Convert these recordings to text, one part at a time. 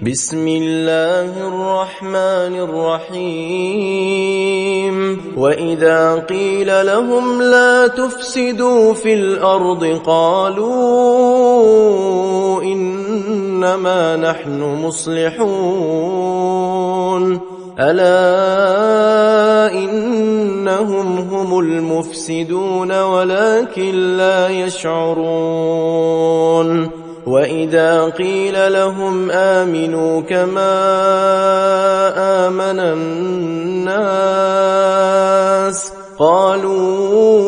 بسم الله الرحمن الرحيم وإذا قيل لهم لا تفسدوا في الأرض قالوا إنما نحن مصلحون ألا إنهم هم المفسدون ولكن لا يشعرون وإذا قيل لهم آمنوا كما آمن الناس قالوا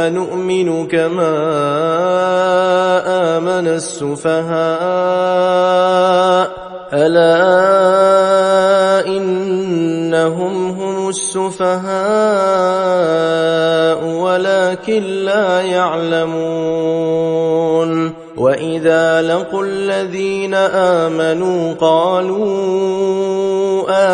أنؤمن كما آمن السفهاء ألا إنهم هم السفهاء ولكن لا يعلمون وإذا لقوا الذين آمنوا قالوا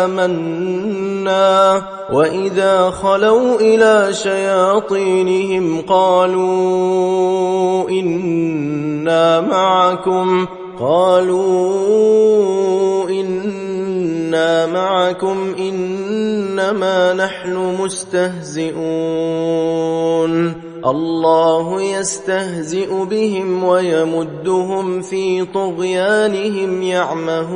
آمنا وإذا خلوا إلى شياطينهم قالوا إنا معكم إنما نحن مستهزئون الله يستهزئ بهم ويمدهم في طغيانهم يعمهون